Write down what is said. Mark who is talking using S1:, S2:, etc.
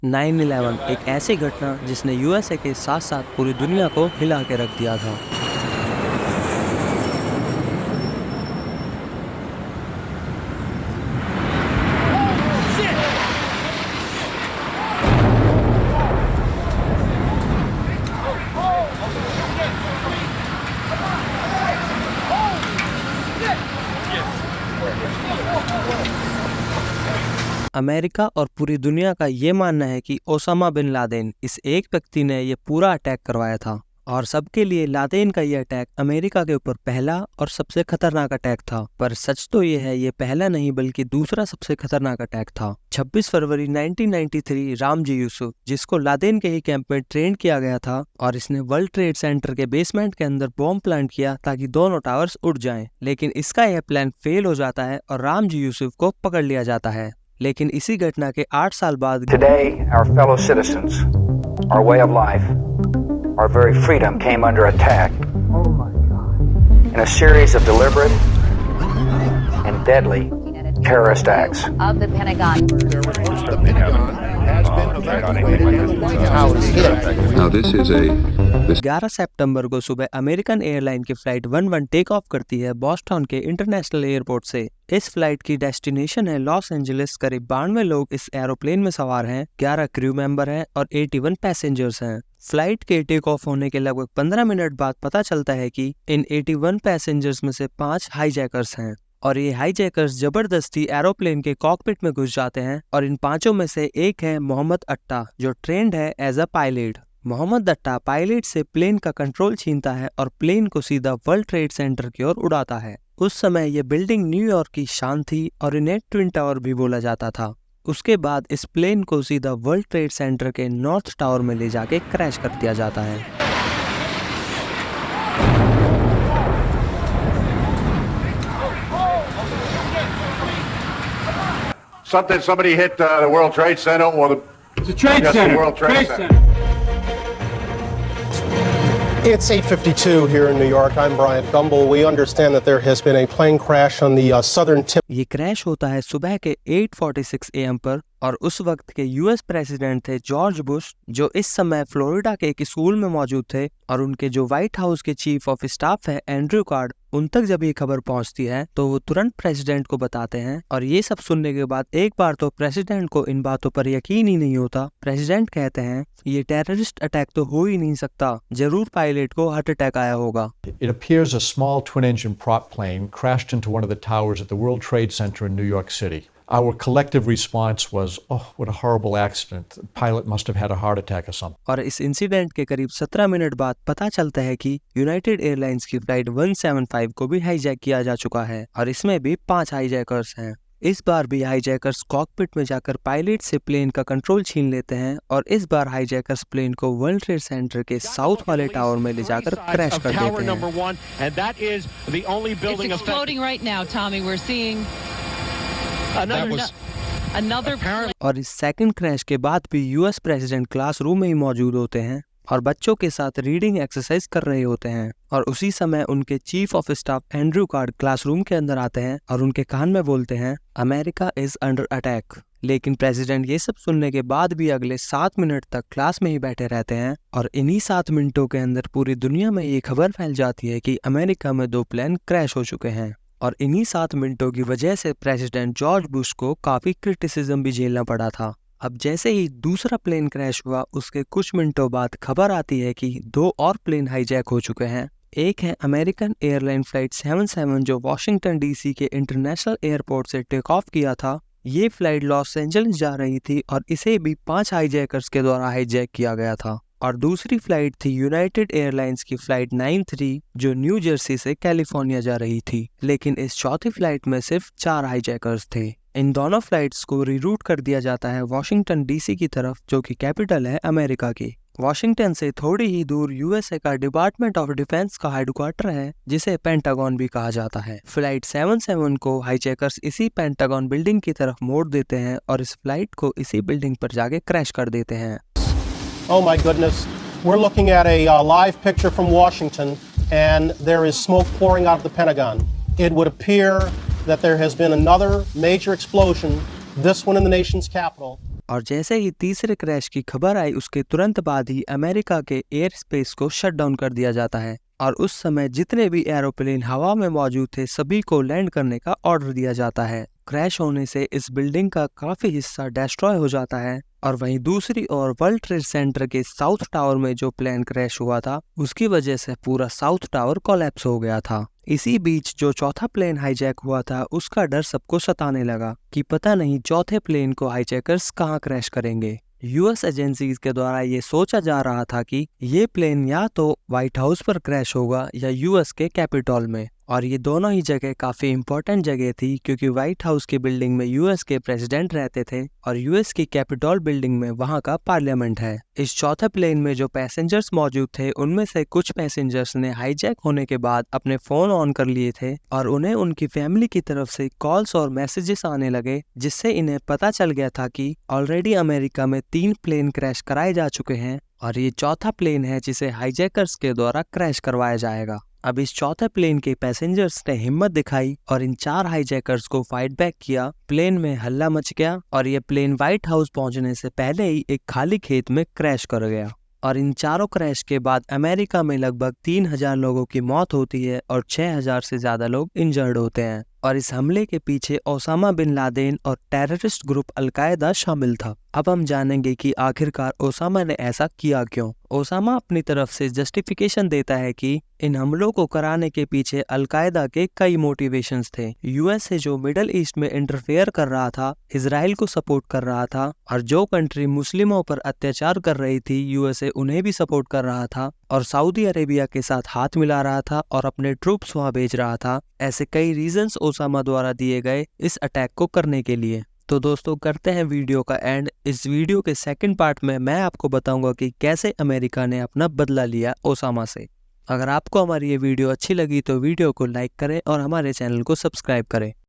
S1: 9/11 एक ऐसी घटना जिसने यूएसए के साथ साथ पूरी दुनिया को हिला के रख दिया था। अमेरिका और पूरी दुनिया का ये मानना है कि ओसामा बिन लादेन इस एक व्यक्ति ने ये पूरा अटैक करवाया था और सबके लिए लादेन का ये अटैक अमेरिका के ऊपर पहला और सबसे खतरनाक अटैक था। पर सच तो ये है ये पहला नहीं बल्कि दूसरा सबसे खतरनाक अटैक था। 26 फरवरी 1993 रामजी यूसुफ, जिसको लादेन के ही कैंप में ट्रेन किया गया था, और इसने वर्ल्ड ट्रेड सेंटर के बेसमेंट के अंदर बॉम्ब प्लांट किया ताकि दोनों टावर्स उड़ जाएं। लेकिन इसका यह प्लान फेल हो जाता है और रामजी यूसुफ को पकड़ लिया जाता है। लेकिन इसी घटना के 8 साल बाद
S2: Today, our fellow citizens, our way of life, our very freedom came under attack in a series of deliberate and deadly terrorist acts.
S3: Of the Pentagon.
S4: Now this is
S1: 11 सितंबर को सुबह अमेरिकन एयरलाइन की flight 11 take off करती है Boston के international airport से। इस flight की destination है लॉस एंजलिस। करीब 92 लोग इस एरोप्लेन में सवार हैं, 11 क्रू मेंबर हैं और 81 पैसेंजर्स हैं। फ्लाइट के टेक ऑफ होने के लगभग 15 मिनट बाद पता चलता है कि इन 81 पैसेंजर्स में से 5 हाईजैकर्स हैं और ये हाईजैकर्स जबरदस्ती एरोप्लेन के कॉकपिट में घुस जाते हैं। और इन 5 में से एक है मोहम्मद अट्टा, जो ट्रेंड है as a pilot. Mohamed Atta pilot से प्लेन का कंट्रोल छीनता है और प्लेन को सीधा वर्ल्ड ट्रेड सेंटर की ओर उड़ाता है। उस समय ये बिल्डिंग न्यूयॉर्क की शान थी और इन्हें ट्विन टावर भी बोला जाता था। उसके बाद इस प्लेन को सीधा वर्ल्ड ट्रेड सेंटर के नॉर्थ टावर में ले जाके क्रैश कर दिया जाता है।
S5: Somebody hit the World Trade Center or the...
S6: It's a trade
S5: Yes, the
S6: center.
S5: World Trade
S6: Trade
S5: Center.
S7: It's 8:52 here in New York. I'm Bryant Gumbel. We understand that there has been a plane crash on the southern tip.
S1: ये crash होता है सुबह के 8:46 AM पर और उस वक्त के यूएस प्रेसिडेंट थे जॉर्ज बुश, जो इस समय फ्लोरिडा के एक स्कूल में मौजूद थे। और उनके जो व्हाइट हाउस के चीफ ऑफ स्टाफ है एंड्रयू कार्ड, उन तक जब ये खबर पहुंचती है तो वो तुरंत प्रेसिडेंट को बताते हैं। और ये सब सुनने के बाद एक बार तो प्रेसिडेंट को इन बातों पर यकीन ही नहीं होता। प्रेसिडेंट कहते हैं ये टेररिस्ट अटैक तो हो ही नहीं सकता, जरूर पायलट को हार्ट अटैक आया होगा।
S8: It appears a small twin-engine prop plane crashed into one of the towers at the World Trade Center in New York City. Our collective response was, oh, what a horrible accident. The pilot must have had a heart attack or something.
S1: और इस incident के करीब 17 minute बाद पता चलता है कि United airlines की फ्लाइट 175 को भी हाईजैक किया जा चुका है और इसमें भी 5 हाईजैकर्स हैं। इस बार भी हाईजैकर्स कॉकपिट में जाकर पायलट से प्लेन का कंट्रोल छीन लेते हैं और इस बार हाईजैकर्स प्लेन को वर्ल्ड ट्रेड सेंटर के साउथ वाले टावर में ले जाकर क्रैश कर देते हैं।
S3: It's exploding right now, Tommy. We're seeing another
S1: और इस सेकंड क्रैश के बाद भी यूएस प्रेसिडेंट क्लासरूम में ही मौजूद होते हैं और बच्चों के साथ रीडिंग एक्सरसाइज कर रहे होते हैं। और उसी समय उनके chief of staff Andrew card classroom के अंदर आते हैं और उनके कान में बोलते हैं अमेरिका इज अंडर अटैक। लेकिन प्रेसिडेंट ये सब सुनने के बाद भी अगले 7 मिनट तक क्लास में ही बैठे रहते हैं और इन्हीं 7 मिनटों के अंदर पूरी दुनिया में ये खबर फैल जाती है कि अमेरिका में 2 प्लेन क्रैश हो चुके हैं। और इन्हीं 7 मिनटों की वजह से प्रेसिडेंट जॉर्ज बुश को काफी क्रिटिसिज्म भी झेलना पड़ा था। अब जैसे ही दूसरा प्लेन क्रैश हुआ उसके कुछ मिनटों बाद खबर आती है कि 2 और प्लेन हाईजैक हो चुके हैं। एक है अमेरिकन एयरलाइन फ्लाइट 77 जो वॉशिंगटन डीसी के इंटरनेशनल एयरपोर्ट से टेक ऑफ किया था। ये फ्लाइट लॉस एंजलिस जा रही थी और इसे भी 5 हाईजैकर्स के द्वारा हाईजैक किया गया था। और दूसरी फ्लाइट थी यूनाइटेड एयरलाइंस की फ्लाइट 93 जो न्यू जर्सी से कैलिफोर्निया जा रही थी। लेकिन इस चौथी फ्लाइट में सिर्फ 4 हाईजैकर्स थे। इन दोनों फ्लाइट्स को रीरूट कर दिया जाता है वॉशिंगटन डीसी की तरफ, जो कि कैपिटल है अमेरिका की। वॉशिंगटन से थोड़ी ही दूर यूएसए का डिपार्टमेंट ऑफ डिफेंस का हेडक्वार्टर है, जिसे पेंटागन भी कहा जाता है। फ्लाइट 77 को हाईजैकर्स इसी पेंटागन बिल्डिंग की तरफ मोड़ देते हैं और इस फ्लाइट को इसी बिल्डिंग पर जाके क्रैश कर देते हैं।
S7: Oh my goodness. We're looking at a live picture from Washington, and there is smoke pouring out of the Pentagon. It would appear that there has been another major explosion this one in the nation's capital.
S1: और जैसे ही तीसरे crash की खबर आई उसके तुरंत बाद ही America के air space को शट डाउन कर दिया जाता है और उस समय जितने भी एरोप्लेन हवा में मौजूद थे सभी को लैंड करने का ऑर्डर दिया जाता है। क्रैश होने से इस बिल्डिंग का काफी हिस्सा डिस्ट्रॉय हो जाता है और वहीं दूसरी ओर वर्ल्ड ट्रेड सेंटर के साउथ टावर में जो प्लेन क्रैश हुआ था उसकी वजह से पूरा साउथ टावर कोलैप्स हो गया था। इसी बीच जो चौथा प्लेन हाईजैक हुआ था उसका डर सबको सताने लगा कि पता नहीं चौथे प्लेन को हाईजैकर्स कहाँ क्रैश करेंगे। यूएस एजेंसीज के द्वारा ये सोचा जा रहा था कि ये प्लेन या तो व्हाइट हाउस पर क्रैश होगा या यूएस के कैपिटॉल में, और ये दोनों ही जगह काफी इंपॉर्टेंट जगह थी क्योंकि व्हाइट हाउस की बिल्डिंग में यूएस के प्रेसिडेंट रहते थे और यूएस की कैपिटॉल बिल्डिंग में वहां का पार्लियामेंट है। इस चौथे प्लेन में जो पैसेंजर्स मौजूद थे उनमें से कुछ पैसेंजर्स ने हाईजैक होने के बाद अपने फोन ऑन कर लिए थे और उन्हें उनकी फैमिली की तरफ से कॉल्स और मैसेजेस आने लगे, जिससे इन्हें पता चल गया था कि ऑलरेडी अमेरिका में 3 प्लेन क्रैश कराए जा चुके हैं और ये चौथा प्लेन है जिसे हाईजैकर्स के द्वारा क्रैश करवाया जाएगा। अब इस चौथे प्लेन के पैसेंजर्स ने हिम्मत दिखाई और इन 4 हाईजैकर्स को फाइट बैक किया। प्लेन में हल्ला मच गया और ये प्लेन व्हाइट हाउस पहुंचने से पहले ही एक खाली खेत में क्रैश कर गया और इन चारों क्रैश के बाद अमेरिका में लगभग 3000 लोगों की मौत होती है और 6000 से ज्यादा लोग इंजर्ड होते हैं और इस हमले के पीछे ओसामा बिन लादेन और टेररिस्ट ग्रुप अल-कायदा शामिल था। अब हम जानेंगे कि आखिरकार ओसामा ने ऐसा किया क्यों। ओसामा अपनी तरफ से जस्टिफिकेशन देता है कि इन हमलों को कराने के पीछे अल-कायदा के कई मोटिवेशंस थे। यूएस से जो मिडल ईस्ट में इंटरफेयर कर रहा था, इजराइल को सपोर्ट कर रहा था और जो कंट्री मुस्लिमों पर अत्याचार कर रही थी यूएसए उन्हें भी सपोर्ट कर रहा था और सऊदी अरेबिया के साथ हाथ मिला रहा था और अपने ट्रूप्स वहां भेज रहा था। ऐसे कई रीजंस ओसामा द्वारा दिए गए इस अटैक को करने के लिए। तो दोस्तों करते हैं वीडियो का एंड। इस वीडियो के सेकंड पार्ट में मैं आपको बताऊंगा कि कैसे अमेरिका ने अपना बदला लिया ओसामा से। अगर आपको हमारी ये वीडियो अच्छी लगी तो वीडियो को लाइक करें और हमारे चैनल को सब्सक्राइब करें।